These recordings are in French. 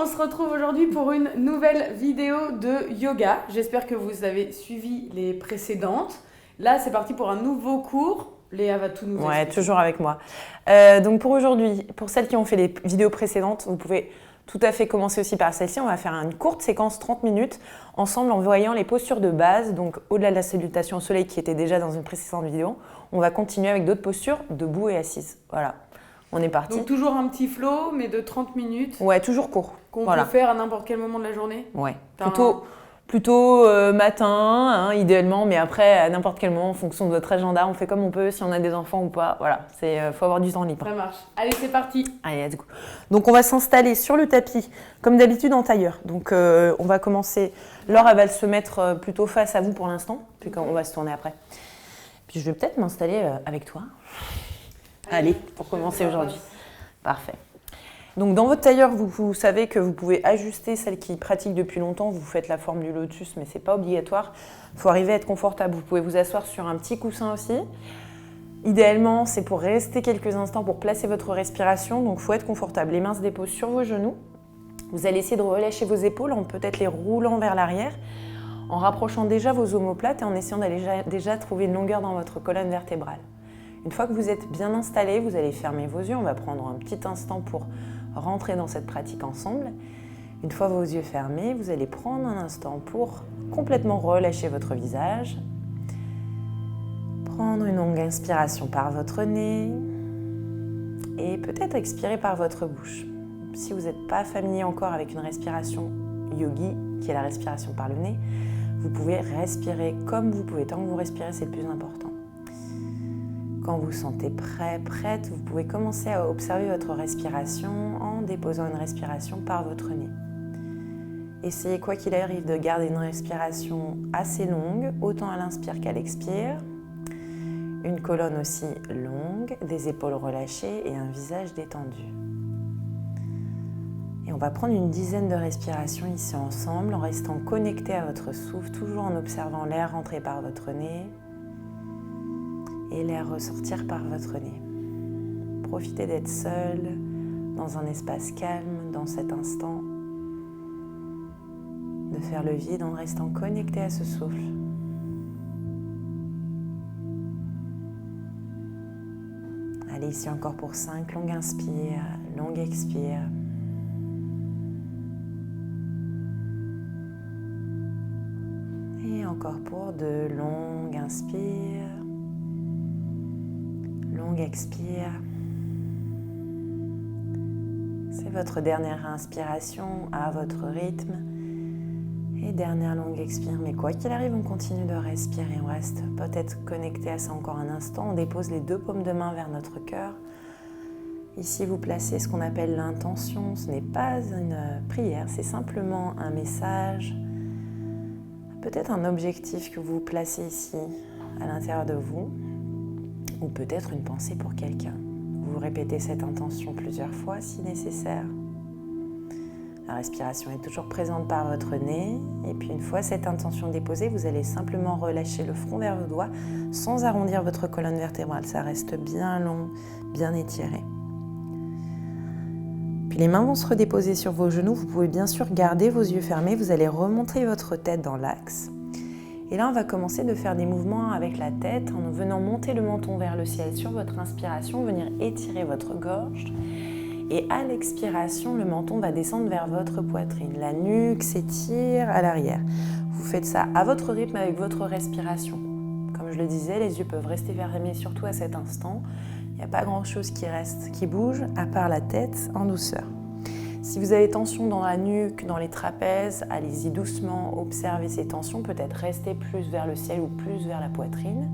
On se retrouve aujourd'hui pour une nouvelle vidéo de yoga. J'espère que vous avez suivi les précédentes. Là, c'est parti pour un nouveau cours. Léa va tout nous expliquer. Ouais, toujours avec moi. Donc pour aujourd'hui, pour celles qui ont fait les vidéos précédentes, vous pouvez tout à fait commencer aussi par celle-ci. On va faire une courte séquence 30 minutes ensemble en voyant les postures de base. Donc au-delà de la salutation au soleil qui était déjà dans une précédente vidéo, on va continuer avec d'autres postures debout et assise. Voilà, on est parti. Donc toujours un petit flow, mais de 30 minutes. Ouais, toujours court. Qu'on peut faire à n'importe quel moment de la journée. Ouais, plutôt matin, hein, idéalement, mais après, à n'importe quel moment, en fonction de votre agenda, on fait comme on peut, si on a des enfants ou pas. Voilà, faut avoir du temps libre. Ça marche. Allez, c'est parti. Allez, let's go. Donc, on va s'installer sur le tapis, comme d'habitude en tailleur. Donc, on va commencer. Laure, elle va se mettre plutôt face à vous pour l'instant, puis on va se tourner après. Puis, je vais peut-être m'installer avec toi. Allez, pour commencer aujourd'hui. Parfait. Donc dans votre tailleur, vous savez que vous pouvez ajuster, celles qui pratiquent depuis longtemps, vous faites la forme du lotus, mais ce n'est pas obligatoire. Il faut arriver à être confortable. Vous pouvez vous asseoir sur un petit coussin aussi. Idéalement, c'est pour rester quelques instants pour placer votre respiration, donc il faut être confortable. Les mains se déposent sur vos genoux. Vous allez essayer de relâcher vos épaules en peut-être les roulant vers l'arrière, en rapprochant déjà vos omoplates et en essayant d'aller déjà trouver une longueur dans votre colonne vertébrale. Une fois que vous êtes bien installé, vous allez fermer vos yeux. On va prendre un petit instant pour rentrer dans cette pratique ensemble. Une fois vos yeux fermés, vous allez prendre un instant pour complètement relâcher votre visage. Prendre une longue inspiration par votre nez et peut-être expirer par votre bouche. Si vous n'êtes pas familier encore avec une respiration yogi, qui est la respiration par le nez, vous pouvez respirer comme vous pouvez. Tant que vous respirez, c'est le plus important. Quand vous vous sentez prêt, prête, vous pouvez commencer à observer votre respiration en déposant une respiration par votre nez. Essayez, quoi qu'il arrive, de garder une respiration assez longue, autant à l'inspire qu'à l'expire. Une colonne aussi longue, des épaules relâchées et un visage détendu. Et on va prendre une dizaine de respirations ici ensemble, en restant connecté à votre souffle, toujours en observant l'air rentrer par votre nez et l'air ressortir par votre nez. Profitez d'être seul, dans un espace calme, dans cet instant, de faire le vide en restant connecté à ce souffle. Allez, ici encore pour 5, longue inspire, longue expire. Et encore pour 2, longue inspire. Longue expire. C'est votre dernière inspiration à votre rythme. Et dernière longue expire. Mais quoi qu'il arrive, on continue de respirer. On reste peut-être connecté à ça encore un instant. On dépose les 2 paumes de main vers notre cœur. Ici, vous placez ce qu'on appelle l'intention. Ce n'est pas une prière, c'est simplement un message. Peut-être un objectif que vous placez ici, à l'intérieur de vous. Ou peut-être une pensée pour quelqu'un. Vous répétez cette intention plusieurs fois si nécessaire. La respiration est toujours présente par votre nez. Et puis une fois cette intention déposée, vous allez simplement relâcher le front vers vos doigts sans arrondir votre colonne vertébrale. Ça reste bien long, bien étiré. Puis les mains vont se redéposer sur vos genoux. Vous pouvez bien sûr garder vos yeux fermés. Vous allez remonter votre tête dans l'axe. Et là, on va commencer de faire des mouvements avec la tête en venant monter le menton vers le ciel sur votre inspiration, venir étirer votre gorge. Et à l'expiration, le menton va descendre vers votre poitrine. La nuque s'étire à l'arrière. Vous faites ça à votre rythme avec votre respiration. Comme je le disais, les yeux peuvent rester fermés, surtout à cet instant. Il n'y a pas grand-chose qui bouge, à part la tête en douceur. Si vous avez tension dans la nuque, dans les trapèzes, allez-y doucement, observez ces tensions, peut-être restez plus vers le ciel ou plus vers la poitrine.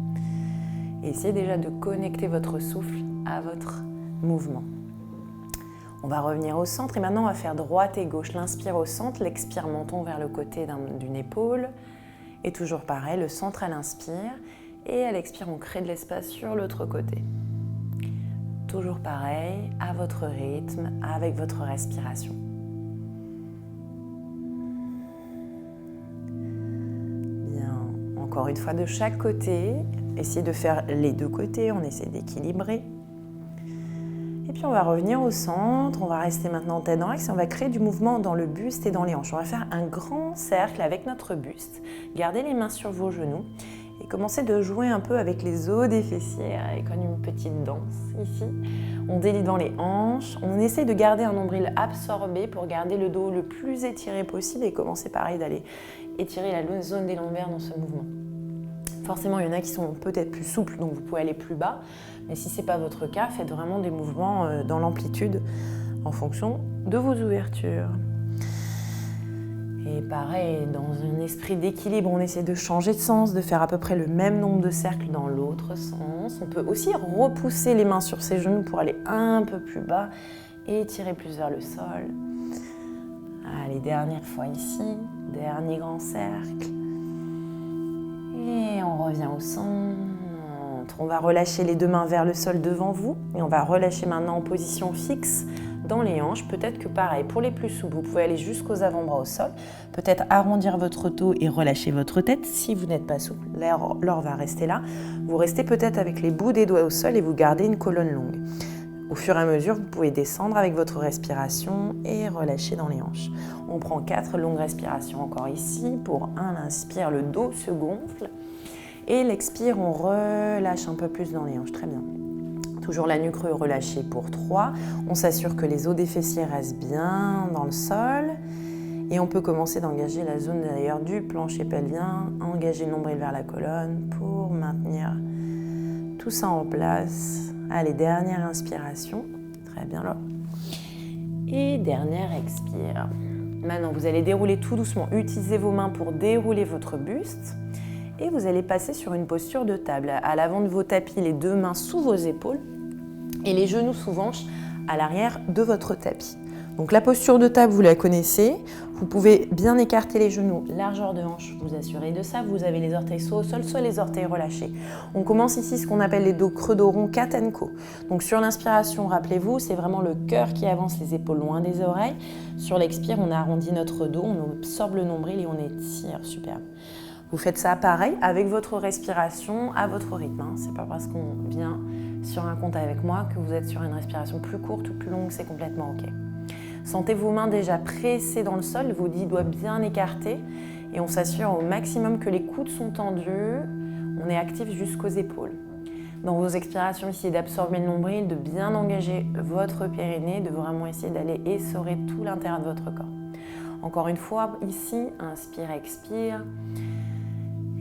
Et essayez déjà de connecter votre souffle à votre mouvement. On va revenir au centre et maintenant on va faire droite et gauche. L'inspire au centre, l'expire menton vers le côté d'une épaule. Et toujours pareil, le centre à l'inspire et à l'expire on crée de l'espace sur l'autre côté. Toujours pareil, à votre rythme, avec votre respiration. Bien, encore une fois de chaque côté, essayez de faire les 2 côtés, on essaie d'équilibrer. Et puis on va revenir au centre, on va rester maintenant tête dans l'axe et on va créer du mouvement dans le buste et dans les hanches. On va faire un grand cercle avec notre buste. Gardez les mains sur vos genoux et commencez de jouer un peu avec les os des fessiers, comme une petite danse ici. On délie dans les hanches, on essaie de garder un nombril absorbé pour garder le dos le plus étiré possible et commencer pareil d'aller étirer la zone des lombaires dans ce mouvement. Forcément, il y en a qui sont peut-être plus souples, donc vous pouvez aller plus bas. Mais si ce n'est pas votre cas, faites vraiment des mouvements dans l'amplitude en fonction de vos ouvertures. Et pareil, dans un esprit d'équilibre, on essaie de changer de sens, de faire à peu près le même nombre de cercles dans l'autre sens. On peut aussi repousser les mains sur ses genoux pour aller un peu plus bas et tirer plus vers le sol. Allez, dernière fois ici, dernier grand cercle. Et on revient au centre. On va relâcher les deux mains vers le sol devant vous et on va relâcher maintenant en position fixe dans les hanches. Peut-être que pareil, pour les plus souples, vous pouvez aller jusqu'aux avant-bras au sol. Peut-être arrondir votre dos et relâcher votre tête. Si vous n'êtes pas souple, l'or va rester là. Vous restez peut-être avec les bouts des doigts au sol et vous gardez une colonne longue. Au fur et à mesure, vous pouvez descendre avec votre respiration et relâcher dans les hanches. On prend 4 longues respirations encore ici. Pour 1, l'inspire, le dos se gonfle. Et l'expire, on relâche un peu plus dans les hanches. Très bien. Toujours la nuque relâchée pour 3. On s'assure que les os des fessiers restent bien dans le sol. Et on peut commencer d'engager la zone d'ailleurs du plancher pelvien, engager le nombril vers la colonne pour maintenir tout ça en place. Allez, dernière inspiration. Très bien là. Et dernière expire. Maintenant, vous allez dérouler tout doucement. Utilisez vos mains pour dérouler votre buste. Et vous allez passer sur une posture de table. À l'avant de vos tapis, les deux mains sous vos épaules et les genoux sous-hanches à l'arrière de votre tapis. Donc la posture de table, vous la connaissez. Vous pouvez bien écarter les genoux, largeur de hanche, vous assurez de ça. Vous avez les orteils soit au sol, soit les orteils relâchés. On commence ici ce qu'on appelle les dos creux dos ronds, cat and co. Donc sur l'inspiration, rappelez-vous, c'est vraiment le cœur qui avance, les épaules loin des oreilles. Sur l'expire, on arrondit notre dos, on absorbe le nombril et on étire. Superbe. Vous faites ça pareil avec votre respiration à votre rythme. C'est pas parce qu'on vient sur un compte avec moi que vous êtes sur une respiration plus courte ou plus longue, c'est complètement ok. Sentez vos mains déjà pressées dans le sol, vos 10 doigts bien écartés et on s'assure au maximum que les coudes sont tendus. On est actif jusqu'aux épaules. Dans vos expirations, essayez d'absorber le nombril, de bien engager votre périnée, de vraiment essayer d'aller essorer tout l'intérieur de votre corps. Encore une fois, ici, inspire, expire.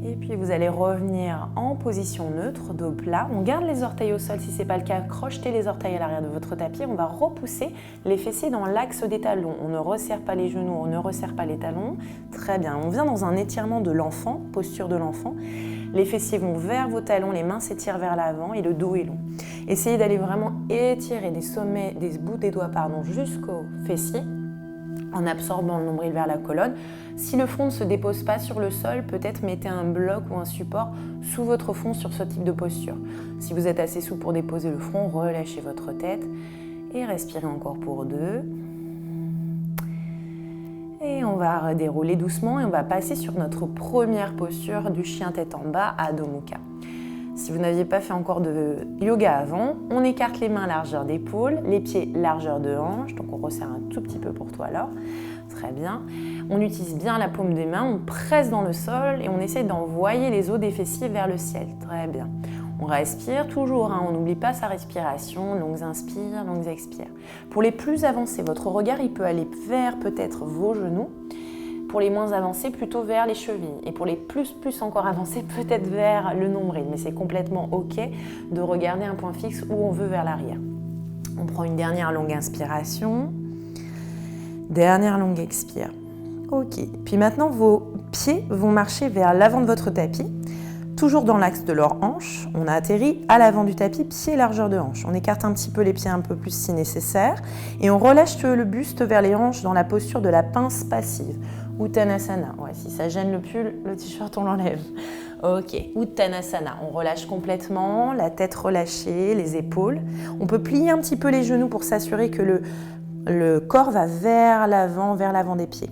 Et puis vous allez revenir en position neutre, dos plat. On garde les orteils au sol si ce n'est pas le cas. Crochetez les orteils à l'arrière de votre tapis. On va repousser les fessiers dans l'axe des talons. On ne resserre pas les genoux, on ne resserre pas les talons. Très bien. On vient dans un étirement de l'enfant, posture de l'enfant. Les fessiers vont vers vos talons, les mains s'étirent vers l'avant et le dos est long. Essayez d'aller vraiment étirer des sommets, des bouts des doigts jusqu'aux fessiers, en absorbant le nombril vers la colonne. Si le front ne se dépose pas sur le sol, peut-être mettez un bloc ou un support sous votre front sur ce type de posture. Si vous êtes assez souple pour déposer le front, relâchez votre tête et respirez encore pour 2. Et on va dérouler doucement et on va passer sur notre première posture du chien tête en bas, Adho Mukha. Si vous n'aviez pas fait encore de yoga avant, on écarte les mains largeur d'épaule, les pieds largeur de hanche, donc on resserre un tout petit peu pour toi alors. Très bien. On utilise bien la paume des mains, on presse dans le sol et on essaie d'envoyer les os des fessiers vers le ciel. Très bien. On respire toujours, on n'oublie pas sa respiration, longues inspires, longues expires. Pour les plus avancés, votre regard il peut aller vers peut-être vos genoux. Pour les moins avancés, plutôt vers les chevilles. Et pour les plus encore avancés, peut-être vers le nombril. Mais c'est complètement ok de regarder un point fixe où on veut vers l'arrière. On prend une dernière longue inspiration. Dernière longue expire. Ok. Puis maintenant, vos pieds vont marcher vers l'avant de votre tapis. Toujours dans l'axe de leur hanche. On a atterri à l'avant du tapis, pied largeur de hanche. On écarte un petit peu les pieds un peu plus si nécessaire. Et on relâche le buste vers les hanches dans la posture de la pince passive. Uttanasana. Ouais, si ça gêne le pull, le t-shirt, on l'enlève. Ok, Uttanasana. On relâche complètement, la tête relâchée, les épaules. On peut plier un petit peu les genoux pour s'assurer que le corps va vers l'avant des pieds.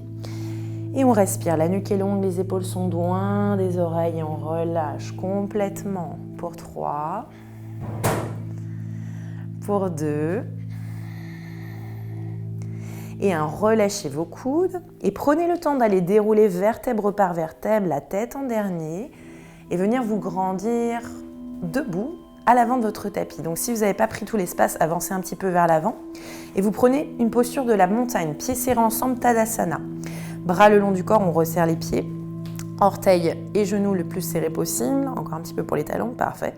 Et on respire, la nuque est longue, les épaules sont loin des oreilles et on relâche complètement pour 3, pour 2, Et relâchez vos coudes et prenez le temps d'aller dérouler vertèbre par vertèbre, la tête en dernier et venir vous grandir debout à l'avant de votre tapis. Donc si vous n'avez pas pris tout l'espace, avancez un petit peu vers l'avant et vous prenez une posture de la montagne, pieds serrés ensemble, Tadasana. Bras le long du corps, on resserre les pieds. Orteils et genoux le plus serrés possible, encore un petit peu pour les talons, parfait.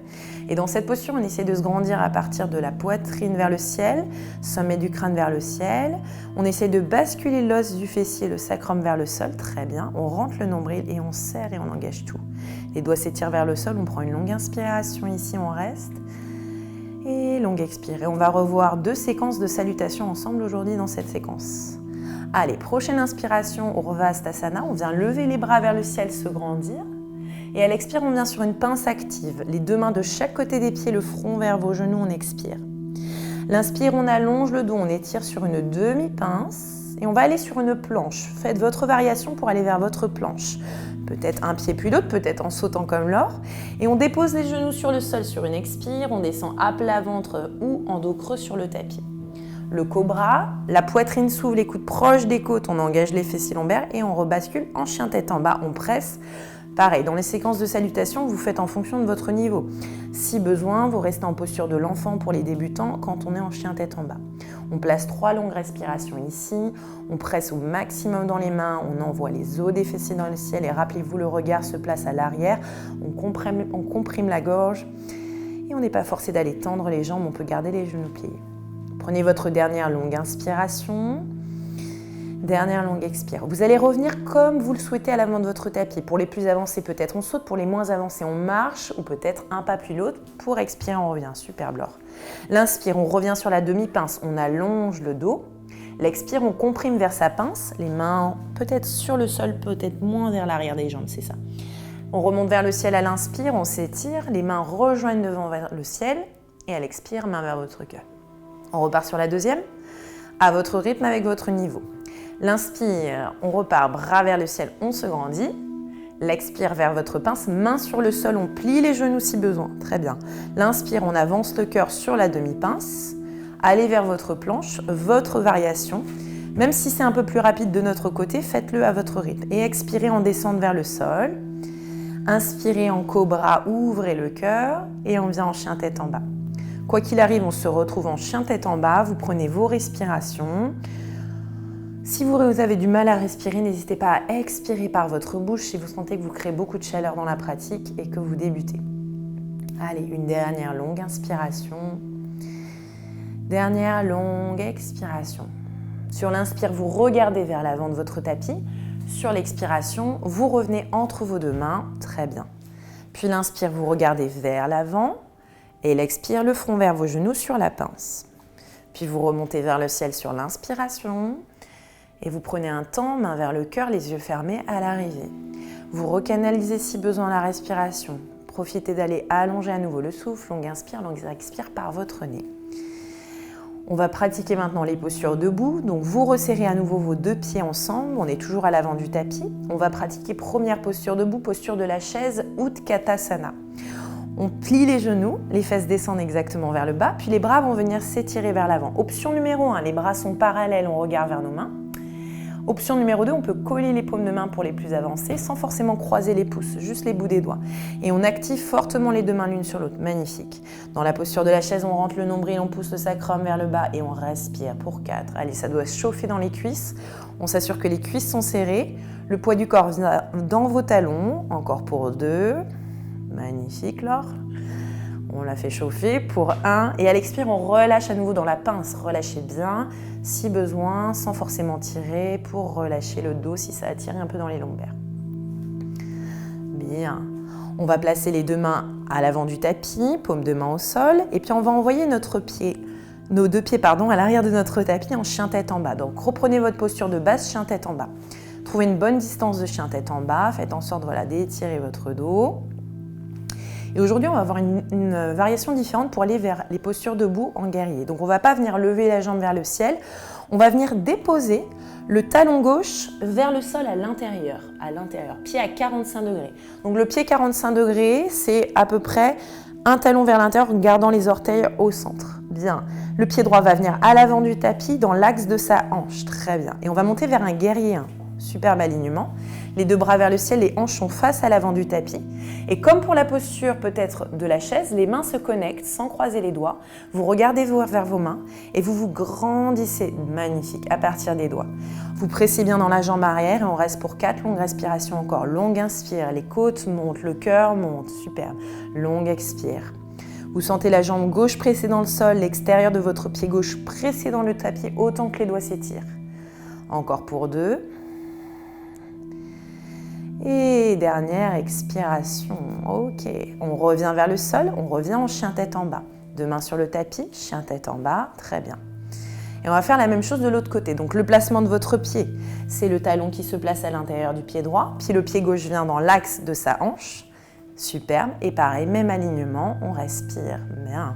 Et dans cette posture, on essaie de se grandir à partir de la poitrine vers le ciel, sommet du crâne vers le ciel. On essaie de basculer l'os du fessier, le sacrum vers le sol, très bien. On rentre le nombril et on serre et on engage tout. Les doigts s'étirent vers le sol, on prend une longue inspiration ici, on reste. Et longue expire. Et on va revoir 2 séquences de salutations ensemble aujourd'hui dans cette séquence. Allez, prochaine inspiration, Urvastasana. On vient lever les bras vers le ciel, se grandir. Et à l'expire, on vient sur une pince active. Les 2 mains de chaque côté des pieds, le front vers vos genoux, on expire. L'inspire, on allonge le dos, on étire sur une demi-pince. Et on va aller sur une planche. Faites votre variation pour aller vers votre planche. Peut-être un pied puis l'autre, peut-être en sautant comme l'or. Et on dépose les genoux sur le sol sur une expire. On descend à plat ventre ou en dos creux sur le tapis. Le cobra, la poitrine s'ouvre, les coudes proches des côtes, on engage les fessiers lombaires et on rebascule en chien tête en bas, on presse. Pareil, dans les séquences de salutation, vous faites en fonction de votre niveau. Si besoin, vous restez en posture de l'enfant pour les débutants quand on est en chien tête en bas. On place 3 longues respirations ici, on presse au maximum dans les mains, on envoie les os des fessiers dans le ciel et rappelez-vous, le regard se place à l'arrière, on comprime la gorge et on n'est pas forcé d'aller tendre les jambes, on peut garder les genoux pliés. Prenez votre dernière longue inspiration, dernière longue expire. Vous allez revenir comme vous le souhaitez à l'avant de votre tapis. Pour les plus avancés, peut-être on saute. Pour les moins avancés, on marche ou peut-être un pas puis l'autre. Pour expirer, on revient. Superbe, Laure. L'inspire, on revient sur la demi-pince. On allonge le dos. L'expire, on comprime vers sa pince. Les mains peut-être sur le sol, peut-être moins vers l'arrière des jambes, c'est ça. On remonte vers le ciel à l'inspire, on s'étire. Les mains rejoignent devant vers le ciel. Et à l'expire, main vers votre cœur. On repart sur la deuxième, à votre rythme avec votre niveau. L'inspire, on repart, bras vers le ciel, on se grandit. L'expire vers votre pince, main sur le sol, on plie les genoux si besoin. Très bien. L'inspire, on avance le cœur sur la demi-pince. Allez vers votre planche, votre variation. Même si c'est un peu plus rapide de notre côté, faites-le à votre rythme. Et expirez en descente vers le sol. Inspirez en cobra, ouvrez le cœur et on vient en chien tête en bas. Quoi qu'il arrive, on se retrouve en chien tête en bas. Vous prenez vos respirations. Si vous avez du mal à respirer, n'hésitez pas à expirer par votre bouche si vous sentez que vous créez beaucoup de chaleur dans la pratique et que vous débutez. Allez, une dernière longue inspiration. Dernière longue expiration. Sur l'inspire, vous regardez vers l'avant de votre tapis. Sur l'expiration, vous revenez entre vos 2 mains. Très bien. Puis l'inspire, vous regardez vers l'avant. Et l'expire, le front vers vos genoux sur la pince. Puis vous remontez vers le ciel sur l'inspiration. Et vous prenez un temps, main vers le cœur, les yeux fermés à l'arrivée. Vous recanalisez si besoin la respiration. Profitez d'aller allonger à nouveau le souffle. Longue inspire, longue expire par votre nez. On va pratiquer maintenant les postures debout. Donc vous resserrez à nouveau vos 2 pieds ensemble. On est toujours à l'avant du tapis. On va pratiquer première posture debout, posture de la chaise, Utkatasana. On plie les genoux, les fesses descendent exactement vers le bas, puis les bras vont venir s'étirer vers l'avant. Option numéro 1, les bras sont parallèles, on regarde vers nos mains. Option numéro 2, on peut coller les paumes de main pour les plus avancés sans forcément croiser les pouces, juste les bouts des doigts. Et on active fortement les 2 mains l'une sur l'autre, magnifique. Dans la posture de la chaise, on rentre le nombril, on pousse le sacrum vers le bas et on respire pour 4. Allez, ça doit se chauffer dans les cuisses. On s'assure que les cuisses sont serrées. Le poids du corps vient dans vos talons, encore pour 2. Magnifique, Laure. On la fait chauffer pour 1. Et à l'expire, on relâche à nouveau dans la pince. Relâchez bien, si besoin, sans forcément tirer, pour relâcher le dos si ça a tiré un peu dans les lombaires. Bien. On va placer les 2 mains à l'avant du tapis, paume de main au sol. Et puis, on va envoyer nos 2 pieds à l'arrière de notre tapis en chien tête en bas. Donc, reprenez votre posture de base, chien tête en bas. Trouvez une bonne distance de chien tête en bas. Faites en sorte d'étirer votre dos. Et aujourd'hui, on va avoir une variation différente pour aller vers les postures debout en guerrier. Donc, on ne va pas venir lever la jambe vers le ciel. On va venir déposer le talon gauche vers le sol à l'intérieur, pied à 45 degrés. Donc, le pied 45 degrés, c'est à peu près un talon vers l'intérieur, gardant les orteils au centre. Bien. Le pied droit va venir à l'avant du tapis dans l'axe de sa hanche. Très bien. Et on va monter vers un guerrier 1. Superbe alignement. Les deux bras vers le ciel, les hanches sont face à l'avant du tapis. Et comme pour la posture peut-être de la chaise, les mains se connectent sans croiser les doigts. Vous regardez vers vos mains et vous vous grandissez. Magnifique, à partir des doigts. Vous pressez bien dans la jambe arrière et on reste pour 4 longues respirations encore. Longue inspire, les côtes montent, le cœur monte. Superbe. Longue expire. Vous sentez la jambe gauche pressée dans le sol, l'extérieur de votre pied gauche pressé dans le tapis autant que les doigts s'étirent. Encore pour 2. Et dernière expiration. Ok, on revient vers le sol, on revient en chien tête en bas. Deux mains sur le tapis, chien tête en bas, très bien. Et on va faire la même chose de l'autre côté. Donc le placement de votre pied, c'est le talon qui se place à l'intérieur du pied droit, puis le pied gauche vient dans l'axe de sa hanche. Superbe. Et pareil, même alignement, on respire. Bien.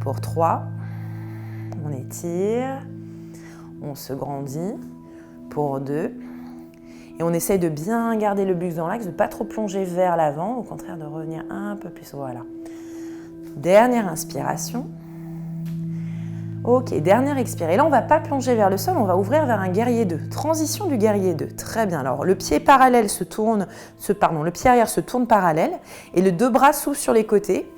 Pour 3, on étire, on se grandit. Pour 2, et on essaye de bien garder le buste dans l'axe, de ne pas trop plonger vers l'avant, au contraire de revenir un peu plus. Voilà. Dernière inspiration. Ok, dernière expire. Et là, on ne va pas plonger vers le sol, on va ouvrir vers un guerrier 2. Transition du guerrier 2. Très bien. Alors, le pied parallèle le pied arrière se tourne parallèle et les deux bras s'ouvrent sur les côtés.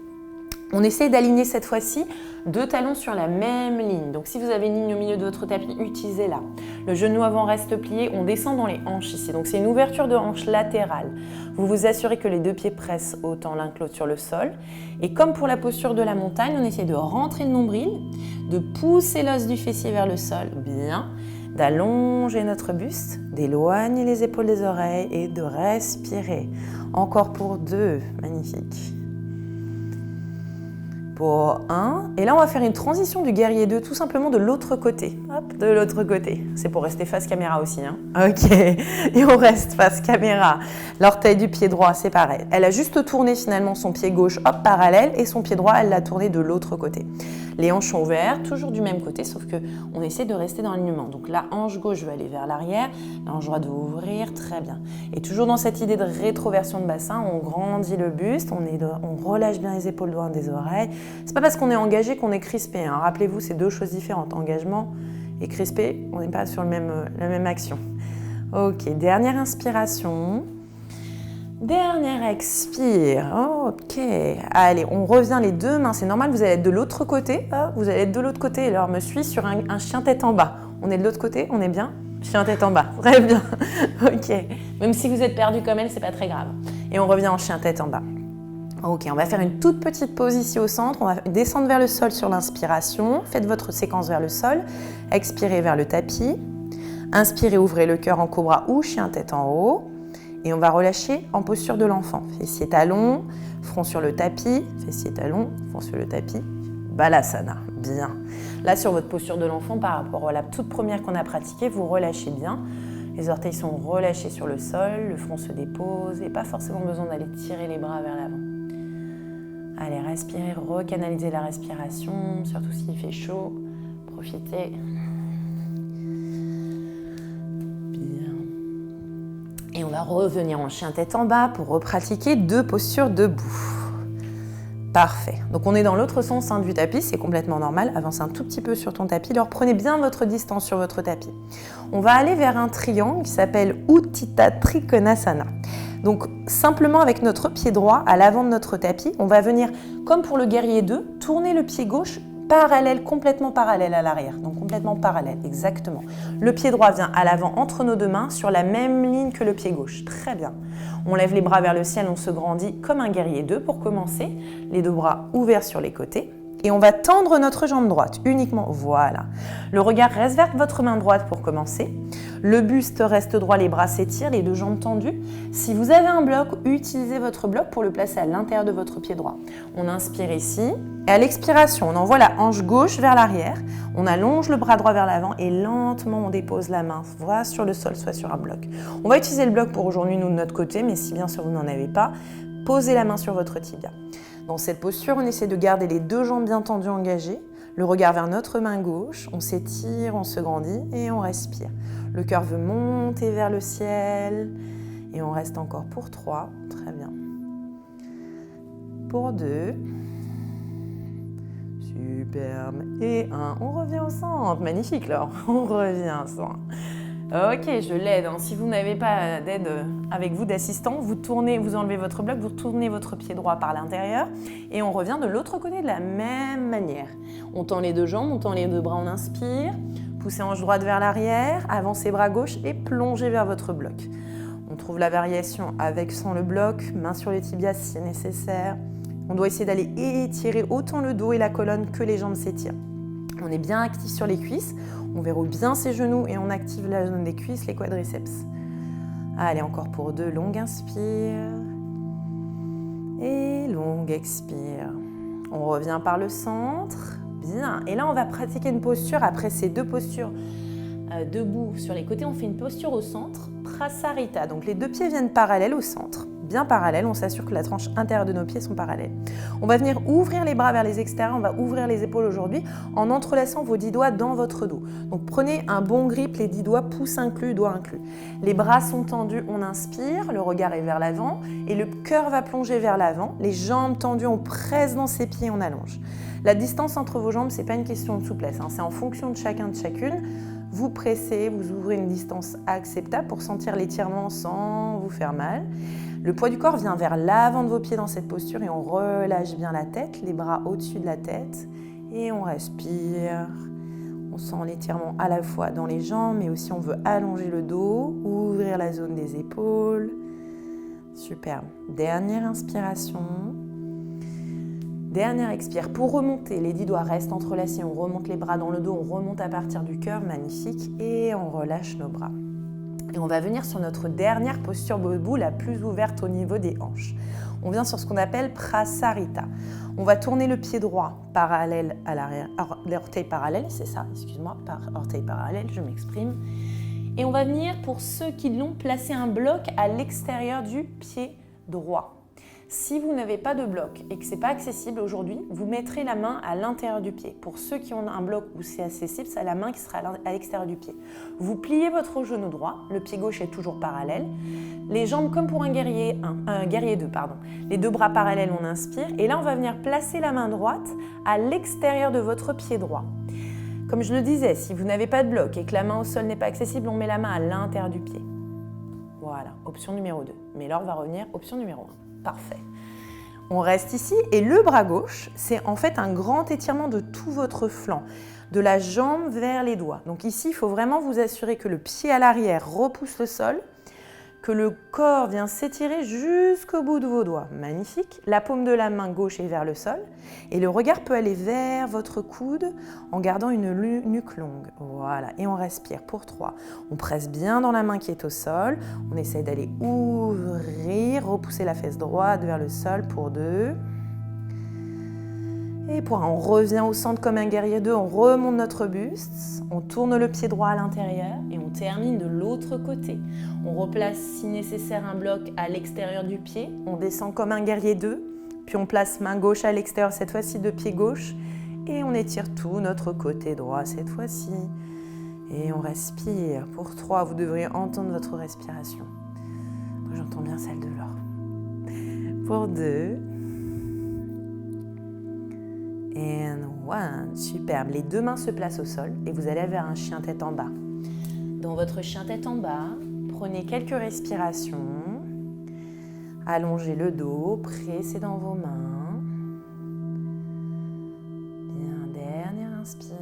On essaie d'aligner cette fois-ci 2 talons sur la même ligne. Donc si vous avez une ligne au milieu de votre tapis, utilisez-la. Le genou avant reste plié, on descend dans les hanches ici. Donc c'est une ouverture de hanche latérale. Vous vous assurez que les 2 pieds pressent autant l'un que l'autre sur le sol. Et comme pour la posture de la montagne, on essaie de rentrer le nombril, de pousser l'os du fessier vers le sol, bien, d'allonger notre buste, d'éloigner les épaules des oreilles et de respirer. Encore pour 2, magnifique. Pour 1. Et là, on va faire une transition du guerrier 2, tout simplement de l'autre côté. Hop, de l'autre côté. C'est pour rester face caméra aussi. Hein. Ok. Et on reste face caméra. L'orteil du pied droit, c'est pareil. Elle a juste tourné finalement son pied gauche, hop, parallèle, et son pied droit, elle l'a tourné de l'autre côté. Les hanches sont ouvertes, toujours du même côté, sauf qu'on essaie de rester dans l'alignement. Donc la hanche gauche veut aller vers l'arrière, la hanche droite veut ouvrir, très bien. Et toujours dans cette idée de rétroversion de bassin, on grandit le buste, on relâche bien les épaules loin des oreilles. C'est pas parce qu'on est engagé qu'on est crispé. Hein. Rappelez-vous, c'est 2 choses différentes. Engagement et crispé, on n'est pas sur la même action. Ok, dernière inspiration. Dernière expire. Ok. Allez, on revient les 2 mains. C'est normal, vous allez être de l'autre côté. Vous allez être de l'autre côté. Alors, me suis sur un chien tête en bas. On est de l'autre côté, on est bien. Chien tête en bas. Très bien. Ok. Même si vous êtes perdu comme elle, c'est pas très grave. Et on revient en chien tête en bas. Ok, on va faire une toute petite pause ici au centre. On va descendre vers le sol sur l'inspiration. Faites votre séquence vers le sol. Expirez vers le tapis. Inspirez, ouvrez le cœur en cobra ou chien tête en haut. Et on va relâcher en posture de l'enfant. Fessiers talons, front sur le tapis. Fessiers talons, front sur le tapis. Balasana. Bien. Là, sur votre posture de l'enfant, par rapport à la toute première qu'on a pratiquée, vous relâchez bien. Les orteils sont relâchés sur le sol, le front se dépose et pas forcément besoin d'aller tirer les bras vers l'avant. Allez, respirez, recanalisez la respiration, surtout s'il fait chaud. Profitez. Bien. Et on va revenir en chien tête en bas pour repratiquer 2 postures debout. Parfait. Donc on est dans l'autre sens du tapis, c'est complètement normal. Avance un tout petit peu sur ton tapis. Alors prenez bien votre distance sur votre tapis. On va aller vers un triangle qui s'appelle Utthita Trikonasana. Donc simplement avec notre pied droit à l'avant de notre tapis, on va venir, comme pour le guerrier 2, tourner le pied gauche parallèle, complètement parallèle à l'arrière. Donc complètement parallèle, exactement. Le pied droit vient à l'avant entre nos 2 mains sur la même ligne que le pied gauche. Très bien. On lève les bras vers le ciel, on se grandit comme un guerrier 2 pour commencer. Les 2 bras ouverts sur les côtés. Et on va tendre notre jambe droite, uniquement, voilà. Le regard reste vers votre main droite pour commencer. Le buste reste droit, les bras s'étirent, les 2 jambes tendues. Si vous avez un bloc, utilisez votre bloc pour le placer à l'intérieur de votre pied droit. On inspire ici. Et à l'expiration, on envoie la hanche gauche vers l'arrière. On allonge le bras droit vers l'avant et lentement on dépose la main, soit sur le sol, soit sur un bloc. On va utiliser le bloc pour aujourd'hui, nous, de notre côté, mais si bien sûr vous n'en avez pas, posez la main sur votre tibia. Dans cette posture, on essaie de garder les 2 jambes bien tendues, engagées, le regard vers notre main gauche, on s'étire, on se grandit et on respire. Le cœur veut monter vers le ciel et on reste encore pour 3, très bien. Pour 2, Superbe. Et 1, on revient au centre. Magnifique, Laure. On revient au centre. Ok, je l'aide. Si vous n'avez pas d'aide avec vous, d'assistant, vous enlevez votre bloc, vous tournez votre pied droit par l'intérieur et on revient de l'autre côté de la même manière. On tend les deux jambes, on tend les deux bras, on inspire, poussez hanche droite vers l'arrière, avancez bras gauche et plongez vers votre bloc. On trouve la variation avec sans le bloc, main sur les tibias si nécessaire. On doit essayer d'aller étirer autant le dos et la colonne que les jambes s'étirent. On est bien actif sur les cuisses, on verrouille bien ses genoux et on active la zone des cuisses, les quadriceps. Allez, encore pour 2, longue inspire et longue expire. On revient par le centre, bien. Et là, on va pratiquer une posture, après ces 2 postures debout sur les côtés, on fait une posture au centre, Prasarita. Donc les 2 pieds viennent parallèles au centre. Bien parallèles, on s'assure que la tranche intérieure de nos pieds sont parallèles. On va venir ouvrir les bras vers les extérieurs, on va ouvrir les épaules aujourd'hui en entrelaçant vos 10 doigts dans votre dos. Donc prenez un bon grip, les 10 doigts, pouce inclus, doigt inclus. Les bras sont tendus, on inspire, le regard est vers l'avant et le cœur va plonger vers l'avant. Les jambes tendues, on presse dans ses pieds, on allonge. La distance entre vos jambes, ce n'est pas une question de souplesse, c'est en fonction de chacun, de chacune. Vous pressez, vous ouvrez une distance acceptable pour sentir l'étirement sans vous faire mal. Le poids du corps vient vers l'avant de vos pieds dans cette posture et on relâche bien la tête, les bras au-dessus de la tête et on respire. On sent l'étirement à la fois dans les jambes mais aussi on veut allonger le dos, ouvrir la zone des épaules. Superbe. Dernière inspiration. Dernière expire. Pour remonter, les 10 doigts restent entrelacés, on remonte les bras dans le dos, on remonte à partir du cœur, magnifique, et on relâche nos bras. Et on va venir sur notre dernière posture debout, la plus ouverte au niveau des hanches. On vient sur ce qu'on appelle Prasarita. On va tourner le pied droit parallèle à l'arrière, l'orteil parallèle, c'est ça, excuse-moi, par orteil parallèle, je m'exprime. Et on va venir, pour ceux qui l'ont, placer un bloc à l'extérieur du pied droit. Si vous n'avez pas de bloc et que ce n'est pas accessible aujourd'hui, vous mettrez la main à l'intérieur du pied. Pour ceux qui ont un bloc où c'est accessible, c'est la main qui sera à l'extérieur du pied. Vous pliez votre genou droit, le pied gauche est toujours parallèle. Les jambes comme pour un guerrier 2, pardon. Les 2 bras parallèles, on inspire. Et là, on va venir placer la main droite à l'extérieur de votre pied droit. Comme je le disais, si vous n'avez pas de bloc et que la main au sol n'est pas accessible, on met la main à l'intérieur du pied. Voilà, option numéro 2. Mais là, on va revenir, option numéro 1. Parfait. On reste ici et le bras gauche, c'est en fait un grand étirement de tout votre flanc, de la jambe vers les doigts. Donc ici, il faut vraiment vous assurer que le pied à l'arrière repousse le sol, que le corps vient s'étirer jusqu'au bout de vos doigts. Magnifique. La paume de la main gauche est vers le sol et le regard peut aller vers votre coude en gardant une nuque longue. Voilà. Et on respire pour 3. On presse bien dans la main qui est au sol. On essaie d'aller ouvrir, repousser la fesse droite vers le sol pour 2. Et pour 1, on revient au centre comme un guerrier 2, on remonte notre buste, on tourne le pied droit à l'intérieur et on termine de l'autre côté. On replace si nécessaire un bloc à l'extérieur du pied, on descend comme un guerrier 2, puis on place main gauche à l'extérieur, cette fois-ci de pied gauche, et on étire tout notre côté droit cette fois-ci. Et on respire. Pour 3, vous devriez entendre votre respiration. Moi, j'entends bien celle de Laure. Pour 2... And 1, superbe. Les 2 mains se placent au sol et vous allez vers un chien tête en bas. Dans votre chien tête en bas, prenez quelques respirations. Allongez le dos, pressez dans vos mains. Bien, dernière inspire.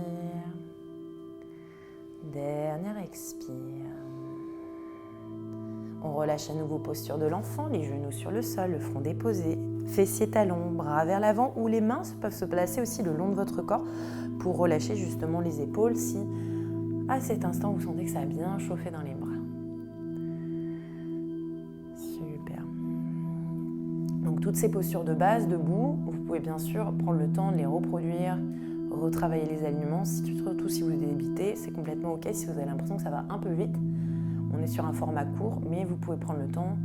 Dernière expire. On relâche à nouveau posture de l'enfant, les genoux sur le sol, le front déposé, fessiers talons, bras vers l'avant ou les mains peuvent se placer aussi le long de votre corps pour relâcher justement les épaules si à cet instant vous sentez que ça a bien chauffé dans les bras. Super. Donc toutes ces postures de base, debout, vous pouvez bien sûr prendre le temps de les reproduire, retravailler les alignements, surtout si vous débutez, c'est complètement ok si vous avez l'impression que ça va un peu vite. On est sur un format court, mais vous pouvez prendre le temps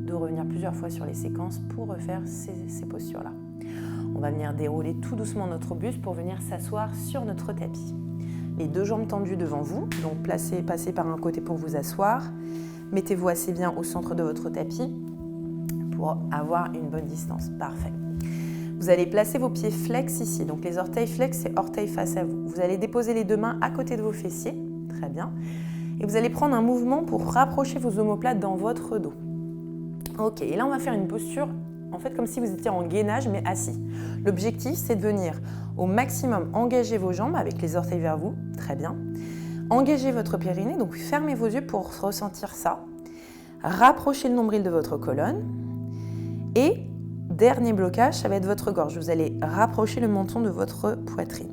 de revenir plusieurs fois sur les séquences pour refaire ces postures-là. On va venir dérouler tout doucement notre buste pour venir s'asseoir sur notre tapis. Les 2 jambes tendues devant vous, donc passez par un côté pour vous asseoir. Mettez-vous assez bien au centre de votre tapis pour avoir une bonne distance. Parfait. Vous allez placer vos pieds flex ici. Donc les orteils flex, c'est orteils face à vous. Vous allez déposer les deux mains à côté de vos fessiers. Très bien. Et vous allez prendre un mouvement pour rapprocher vos omoplates dans votre dos. Ok, et là on va faire une posture, en fait comme si vous étiez en gainage mais assis. L'objectif c'est de venir au maximum engager vos jambes avec les orteils vers vous. Très bien. Engagez votre périnée, donc fermez vos yeux pour ressentir ça. Rapprochez le nombril de votre colonne. Et dernier blocage, ça va être votre gorge. Vous allez rapprocher le menton de votre poitrine.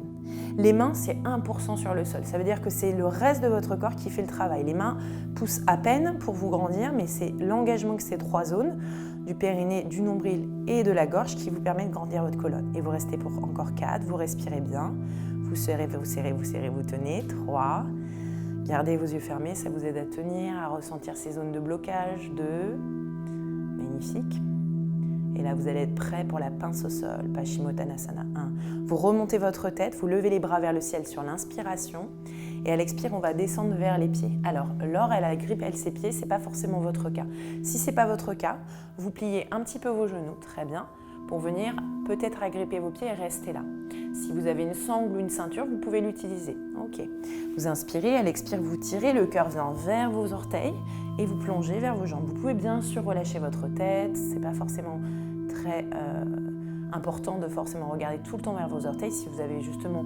Les mains, c'est 1% sur le sol. Ça veut dire que c'est le reste de votre corps qui fait le travail. Les mains poussent à peine pour vous grandir, mais c'est l'engagement que ces trois zones, du périnée, du nombril et de la gorge, qui vous permet de grandir votre colonne. Et vous restez pour encore 4, vous respirez bien. Vous serrez, vous serrez, vous serrez, vous tenez. 3. Gardez vos yeux fermés, ça vous aide à tenir, à ressentir ces zones de blocage. 2. Magnifique. Et là, vous allez être prêt pour la pince au sol, Paschimottanasana. 1. Vous remontez votre tête, vous levez les bras vers le ciel sur l'inspiration. Et à l'expire, on va descendre vers les pieds. Alors, Laure, elle agrippe, elle, ses pieds, ce n'est pas forcément votre cas. Si ce n'est pas votre cas, vous pliez un petit peu vos genoux, très bien, pour venir peut-être agripper vos pieds et rester là. Si vous avez une sangle ou une ceinture, vous pouvez l'utiliser. Ok. Vous inspirez, à l'expire, vous tirez, le cœur vient vers vos orteils et vous plongez vers vos jambes. Vous pouvez bien sûr relâcher votre tête, ce n'est pas forcément très important de forcément regarder tout le temps vers vos orteils. Si vous avez justement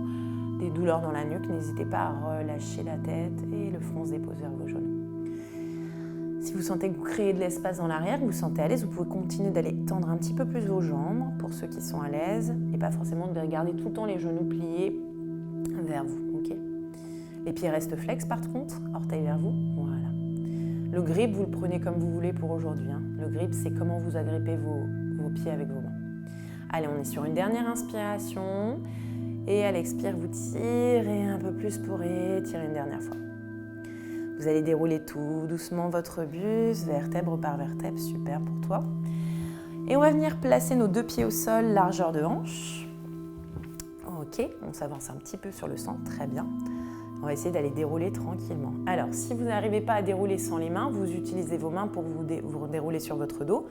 des douleurs dans la nuque, n'hésitez pas à relâcher la tête et le front se dépose vers vos genoux. Si vous sentez que vous créez de l'espace dans l'arrière, que vous vous sentez à l'aise, vous pouvez continuer d'aller tendre un petit peu plus vos jambes pour ceux qui sont à l'aise et pas forcément de regarder tout le temps les genoux pliés vers vous. Okay. Les pieds restent flex par contre, orteils vers vous. Voilà. Le grip, vous le prenez comme vous voulez pour aujourd'hui. Le grip, c'est comment vous agrippez vos pieds avec vos mains. Allez, on est sur une dernière inspiration. Et à l'expire, vous tirez un peu plus pour étirer une dernière fois. Vous allez dérouler tout doucement votre buste, vertèbre par vertèbre, super pour toi. Et on va venir placer nos deux pieds au sol, largeur de hanche. Ok, on s'avance un petit peu sur le centre, très bien. On va essayer d'aller dérouler tranquillement. Alors, si vous n'arrivez pas à dérouler sans les mains, vous utilisez vos mains pour vous dérouler sur votre dos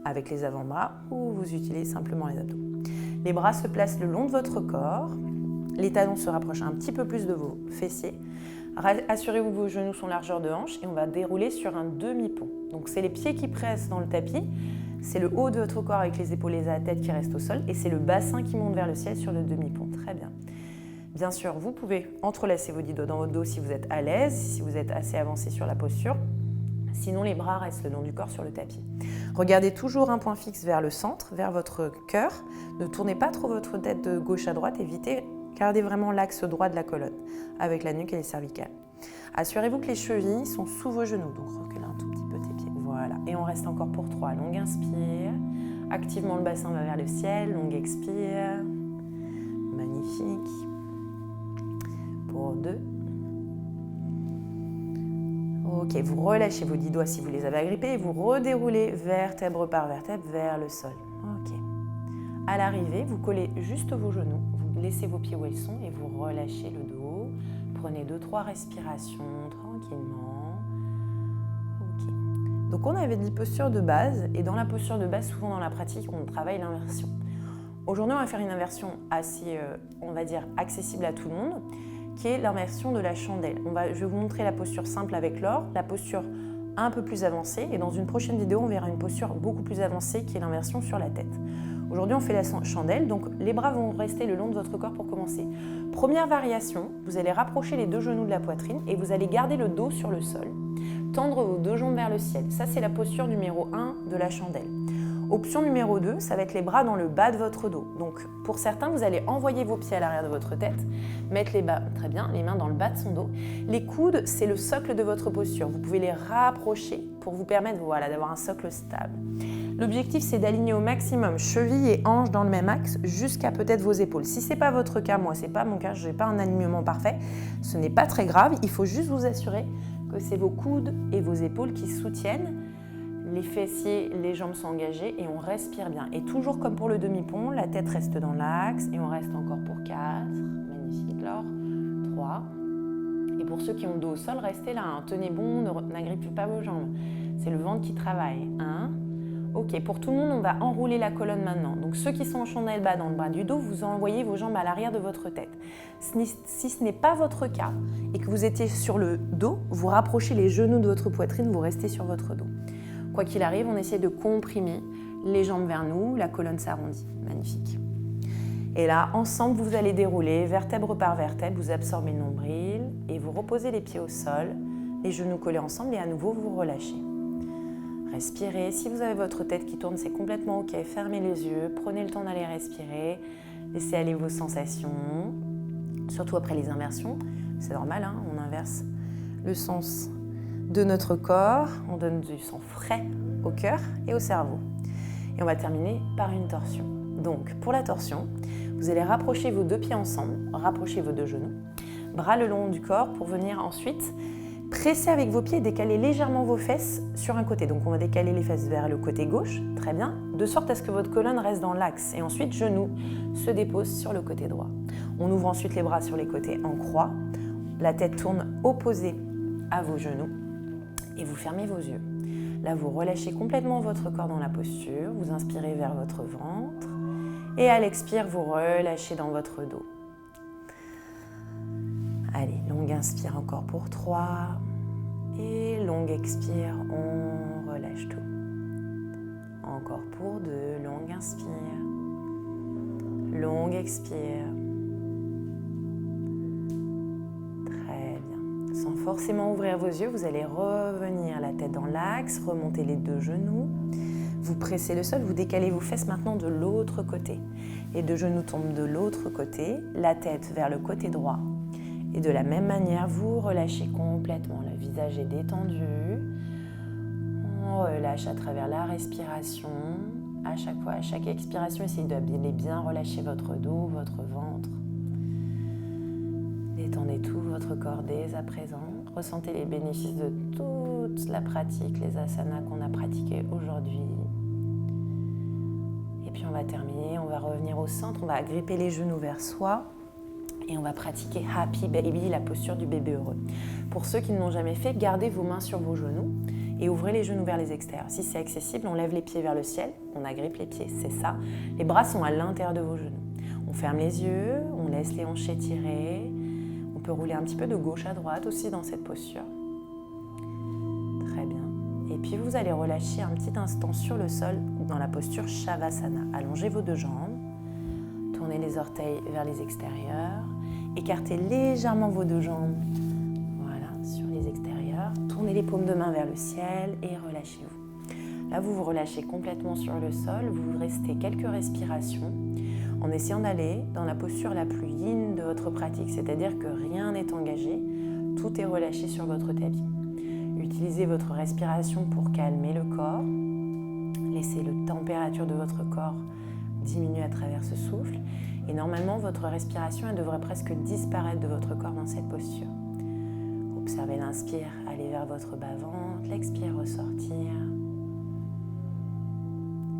avec les avant-bras ou vous utilisez simplement les abdos. Les bras se placent le long de votre corps. Les talons se rapprochent un petit peu plus de vos fessiers. Assurez-vous que vos genoux sont largeur de hanche et on va dérouler sur un demi-pont. Donc, c'est les pieds qui pressent dans le tapis. C'est le haut de votre corps avec les épaules et la tête qui restent au sol. Et c'est le bassin qui monte vers le ciel sur le demi-pont. Très bien. Bien sûr, vous pouvez entrelacer vos 10 doigts dans votre dos si vous êtes à l'aise, si vous êtes assez avancé sur la posture. Sinon, les bras restent le long du corps sur le tapis. Regardez toujours un point fixe vers le centre, vers votre cœur. Ne tournez pas trop votre tête de gauche à droite. Évitez, gardez vraiment l'axe droit de la colonne avec la nuque et les cervicales. Assurez-vous que les chevilles sont sous vos genoux. Donc, reculez un tout petit peu tes pieds. Voilà. Et on reste encore pour 3. Longue inspire. Activement, le bassin va vers le ciel. Longue expire. Magnifique. Pour 2. Ok, vous relâchez vos 10 doigts si vous les avez agrippés et vous redéroulez vertèbre par vertèbre vers le sol. Ok. À l'arrivée, vous collez juste vos genoux, vous laissez vos pieds où ils sont et vous relâchez le dos. Prenez 2-3 respirations tranquillement. Ok. Donc on avait dit posture de base et dans la posture de base, souvent dans la pratique, on travaille l'inversion. Aujourd'hui, on va faire une inversion assez, on va dire, accessible à tout le monde, qui est l'inversion de la chandelle. Je vais vous montrer la posture simple avec Laure, la posture un peu plus avancée, et dans une prochaine vidéo, on verra une posture beaucoup plus avancée qui est l'inversion sur la tête. Aujourd'hui, on fait la chandelle, donc les bras vont rester le long de votre corps pour commencer. Première variation, vous allez rapprocher les deux genoux de la poitrine et vous allez garder le dos sur le sol. Tendre vos deux jambes vers le ciel. Ça, c'est la posture numéro 1 de la chandelle. Option numéro 2, ça va être les bras dans le bas de votre dos. Donc, pour certains, vous allez envoyer vos pieds à l'arrière de votre tête, mettre les mains dans le bas de son dos. Les coudes, c'est le socle de votre posture. Vous pouvez les rapprocher pour vous permettre d'avoir un socle stable. L'objectif, c'est d'aligner au maximum chevilles et hanches dans le même axe jusqu'à peut-être vos épaules. Si ce n'est pas votre cas, moi, ce n'est pas mon cas, je n'ai pas un alignement parfait, ce n'est pas très grave. Il faut juste vous assurer que c'est vos coudes et vos épaules qui soutiennent. Les fessiers, les jambes sont engagées et on respire bien. Et toujours comme pour le demi-pont, la tête reste dans l'axe et on reste encore pour 4. Magnifique, Laure. 3. Et pour ceux qui ont le dos au sol, restez là. Tenez bon, n'agrippez pas vos jambes. C'est le ventre qui travaille. 1. Ok, pour tout le monde, on va enrouler la colonne maintenant. Donc ceux qui sont en chandelle bas dans le bas du dos, vous envoyez vos jambes à l'arrière de votre tête. Si ce n'est pas votre cas et que vous étiez sur le dos, vous rapprochez les genoux de votre poitrine, vous restez sur votre dos. Quoi qu'il arrive, on essaie de comprimer les jambes vers nous, la colonne s'arrondit. Magnifique. Et là, ensemble, vous allez dérouler vertèbre par vertèbre, vous absorbez le nombril et vous reposez les pieds au sol, les genoux collés ensemble et à nouveau vous relâchez. Respirez. Si vous avez votre tête qui tourne, c'est complètement ok. Fermez les yeux, prenez le temps d'aller respirer, laissez aller vos sensations, surtout après les inversions. C'est normal, hein, on inverse le sens de notre corps, on donne du sang frais au cœur et au cerveau. Et on va terminer par une torsion. Donc, pour la torsion, vous allez rapprocher vos deux pieds ensemble, rapprocher vos deux genoux, bras le long du corps pour venir ensuite presser avec vos pieds et décaler légèrement vos fesses sur un côté. Donc, on va décaler les fesses vers le côté gauche, très bien, de sorte à ce que votre colonne reste dans l'axe. Et ensuite, genoux se déposent sur le côté droit. On ouvre ensuite les bras sur les côtés en croix. La tête tourne opposée à vos genoux et vous fermez vos yeux. Là, vous relâchez complètement votre corps dans la posture. Vous inspirez vers votre ventre. Et à l'expire, vous relâchez dans votre dos. Allez, longue inspire encore pour 3. Et longue expire, on relâche tout. Encore pour 2, longue inspire. Longue expire. Très bien. Sans forcément ouvrir vos yeux, vous allez revenir la tête dans l'axe, remonter les deux genoux. Vous pressez le sol, vous décalez vos fesses maintenant de l'autre côté. Les deux genoux tombent de l'autre côté, la tête vers le côté droit. Et de la même manière, vous relâchez complètement. Le visage est détendu. On relâche à travers la respiration. À chaque fois, à chaque expiration, essayez de bien relâcher votre dos, votre ventre. Détendez tout votre corps dès à présent. Ressentez les bénéfices de toute la pratique, les asanas qu'on a pratiqués aujourd'hui. Et puis on va terminer, on va revenir au centre, on va agripper les genoux vers soi. Et on va pratiquer Happy Baby, la posture du bébé heureux. Pour ceux qui ne l'ont jamais fait, gardez vos mains sur vos genoux et ouvrez les genoux vers les extérieurs. Si c'est accessible, on lève les pieds vers le ciel, on agrippe les pieds, c'est ça. Les bras sont à l'intérieur de vos genoux. On ferme les yeux, on laisse les hanches étirées. On peut rouler un petit peu de gauche à droite aussi dans cette posture. Très bien. Et puis vous allez relâcher un petit instant sur le sol dans la posture Shavasana. Allongez vos deux jambes, tournez les orteils vers les extérieurs. Écartez légèrement vos deux jambes, voilà, sur les extérieurs. Tournez les paumes de main vers le ciel et relâchez-vous. Là, vous vous relâchez complètement sur le sol. Vous restez quelques respirations en essayant d'aller dans la posture la plus yin de votre pratique, c'est-à-dire que rien n'est engagé, tout est relâché sur votre tapis. Utilisez votre respiration pour calmer le corps. Laissez la température de votre corps diminuer à travers ce souffle. Et normalement, votre respiration elle devrait presque disparaître de votre corps dans cette posture. Observez l'inspire, aller vers votre bas-ventre, l'expire, ressortir.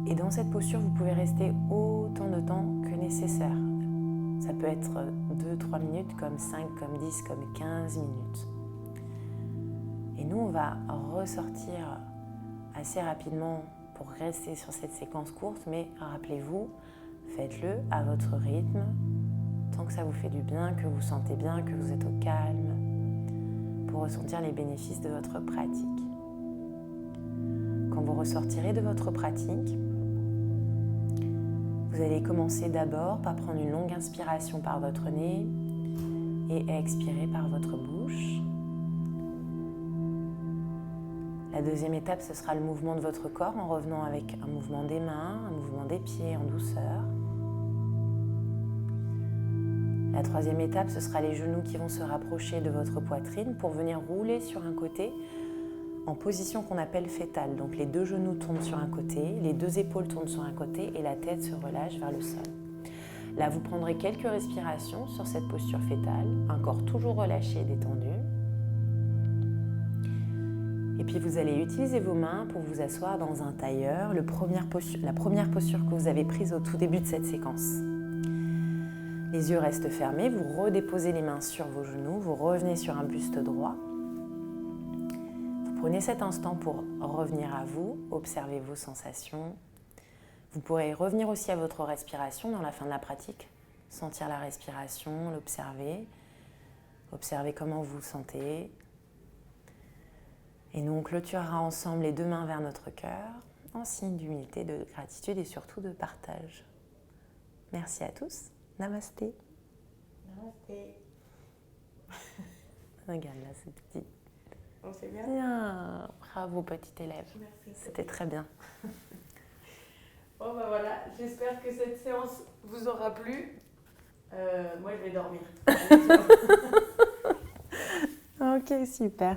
Et dans cette posture, vous pouvez rester autant de temps que nécessaire. Ça peut être 2-3 minutes, comme 5, comme 10, comme 15 minutes. Et nous, on va ressortir assez rapidement pour rester sur cette séquence courte, mais rappelez-vous, faites-le à votre rythme, tant que ça vous fait du bien, que vous sentez bien, que vous êtes au calme, pour ressentir les bénéfices de votre pratique. Quand vous ressortirez de votre pratique, vous allez commencer d'abord par prendre une longue inspiration par votre nez et expirer par votre bouche. La deuxième étape, ce sera le mouvement de votre corps en revenant avec un mouvement des mains, un mouvement des pieds en douceur. La troisième étape, ce sera les genoux qui vont se rapprocher de votre poitrine pour venir rouler sur un côté en position qu'on appelle fétale. Donc les deux genoux tournent sur un côté, les deux épaules tournent sur un côté et la tête se relâche vers le sol. Là, vous prendrez quelques respirations sur cette posture fétale, un corps toujours relâché et détendu. Et puis vous allez utiliser vos mains pour vous asseoir dans un tailleur, la première posture que vous avez prise au tout début de cette séquence. Les yeux restent fermés, vous redéposez les mains sur vos genoux, vous revenez sur un buste droit. Vous Prenez cet instant pour revenir à vous, observer vos sensations. Vous pourrez revenir aussi à votre respiration dans la fin de la pratique. Sentir la respiration, l'observer. Observez comment vous vous sentez. Et nous, on clôturera ensemble les deux mains vers notre cœur, en signe d'humilité, de gratitude et surtout de partage. Merci à tous. Namasté. Namasté. Regarde là, ce petit. On fait bien. Bien. Bravo, petit élève. Merci. C'était très bien. Bon, bah voilà. J'espère que cette séance vous aura plu. Moi, je vais dormir. Ok, super.